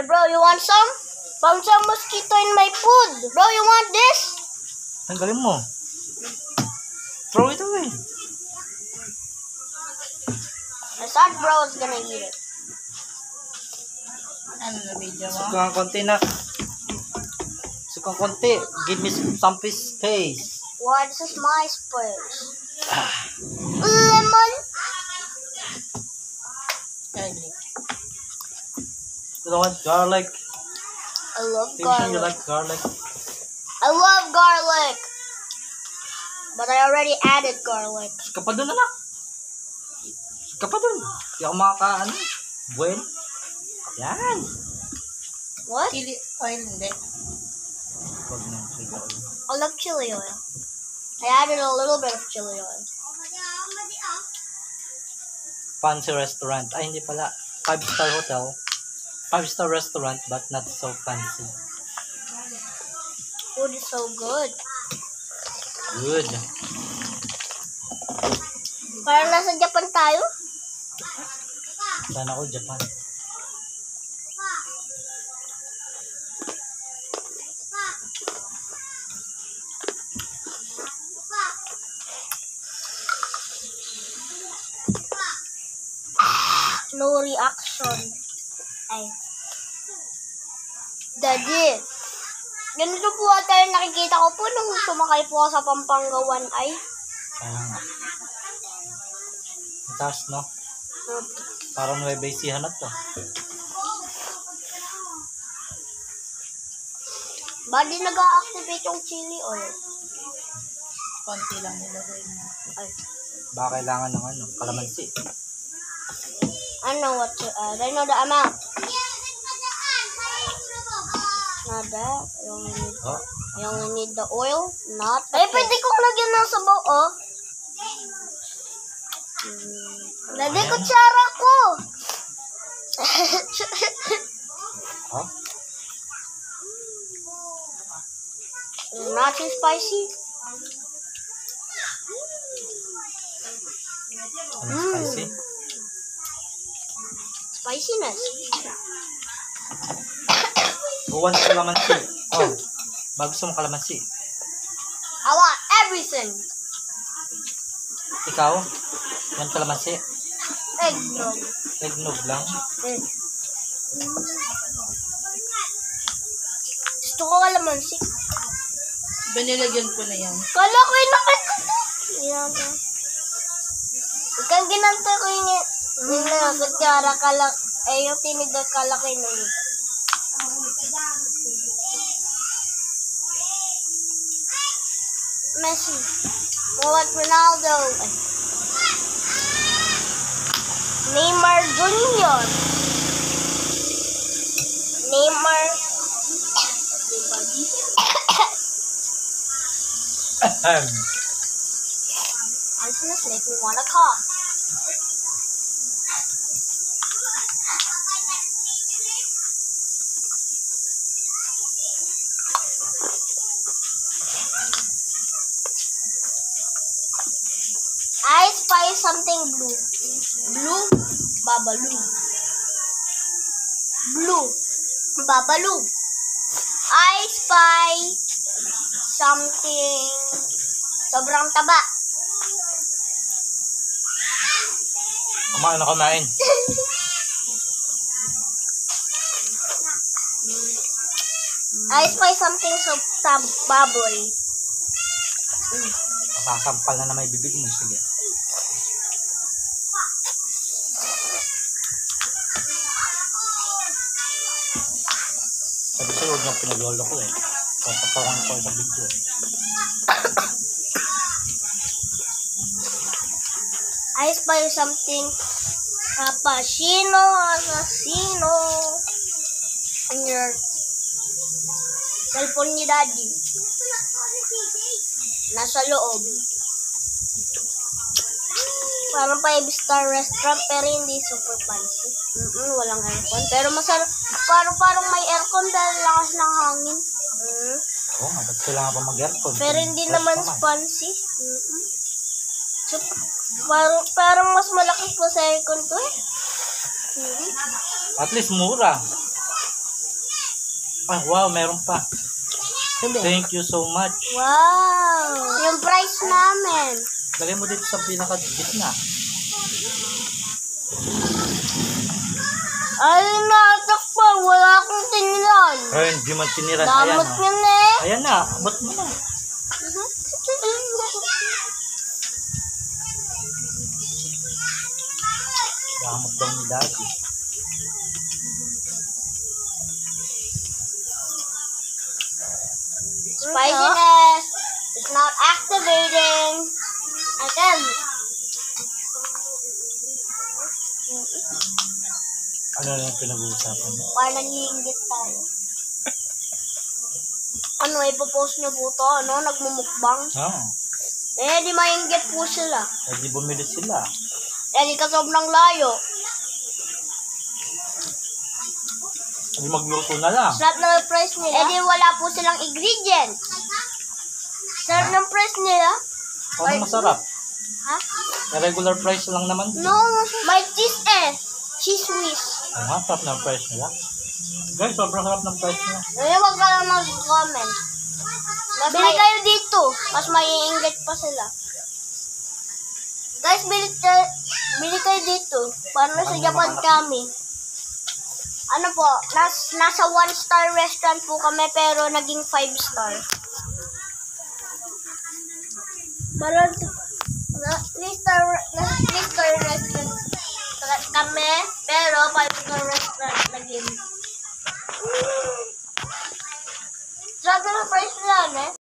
bro, you want some? Found some mosquito in my food. Bro, you want this? Tanggalin mo. Throw it away. I thought bro was gonna eat it. Ano na video mo? Sukang konti na. Sukang konti. Give me some space. Why, this is my space. Lemon. Garlic. You don't want garlic? I love You sure you garlic. like garlic? I love garlic. But I already added garlic. Sika pa dun, anak. Sika pa dun. Hindi ako makakaano. Buen. Yan. What? Chili oil, hindi. Huwag na. Sige. I love chili oil. I added a little bit of chili oil. Fancy restaurant. Ay, hindi pala. 5-star hotel. 5-star restaurant, but not so fancy. Food is so good. Good. Parang nasa Japan tayo. Sana ako, Japan. No reaction. Ay. Daddy. Ganito po ata yung nakikita ko po nung sumakay po ako sa Pampanga 1I. Kaya nga. Ang taas, no? Parang may baysihan na to. Ba't di nag-a-activate yung chili oil? Konti lang nilagay mo. Ay. Baka kailangan ng ano, kalamansi. I know what to add. I know the amount. Not that. Oh. I only need the oil. Not the pwede kong lagyan ng sabaw, oh. Daddy, kutsara ko. Oh? Not too spicy. Ano spicy? Spiciness. Who wants kalamansi? Oh. Bago gusto mo kalamansi. I want everything. Ikaw? Yan kalamansi? Eggnog. Eggnog lang? Gusto ko kalamansi. Binilagyan ko na yan. Kala ko yung Yan. Ikang ginanto ko yung kutsara kalak. Yung tinigal kalaki na yun. Messi. More like Ronaldo. Neymar Jr. Neymar. Answers make me wanna cough. I spy something blue. Blue? Babaloo. Blue. Babaloo. I spy something sobrang taba. Kumain na kumain. I spy something so baboy. Masasampal na may bibig mo. Sige. Sabi sa'yo, huwag niyang pinaglolo ko eh. Papatawan ko sa video eh. I spy something assassino in your cellphone ni Daddy. Nasa loob. Parang 5-star restaurant pero hindi super fancy. Walang aircon. Pero masarap. Parang may aircon dahil lakas ng hangin. Oo nga, ba't kailangan pa mag-aircon? Pero hindi naman fancy. So, parang mas malaki po sa aircon to eh. At least mura. Ah, wow, meron pa. Thank you so much. Wow! Yung price namin. Lagay mo dito sa pinaka-gitna. Ay, natakpan. Wala akong tingnan. Ay, hindi man tiniran. Ayan, Damot oh. yun eh. Ayan na, abot mo na. Damot daw ni Daddy. Spiciness is not activating. Again. Ano na yung pinag-uusapan mo? Parang nangiingit tayo. Ano, ipopost nyo po to, ano? Nagmumukbang. Oo. Eh, di maingit po sila. Eh, di bumili sila. Eh, di ka sobrang layo. Di magluto na lang. Sarap na yung price nila. Eh, di wala po silang ingredient. Sarap ng price nila. Ano masarap? Ha? Eh, regular price lang naman. No, may cheese eh. Cheese whiz. Ang sarap ng price nila. Guys, sobrang sarap ng price nila. Eh, wag ka lang mag-comment. Bili kayo dito. Mas maiinggit pa sila. Guys, bili kayo dito. Para sa Japan kami. Ano po, nasa 1-star restaurant po kami pero naging 5-star. Parang 3-star restaurant kami pero 5-star restaurant naging. Sabi ng price nila, eh.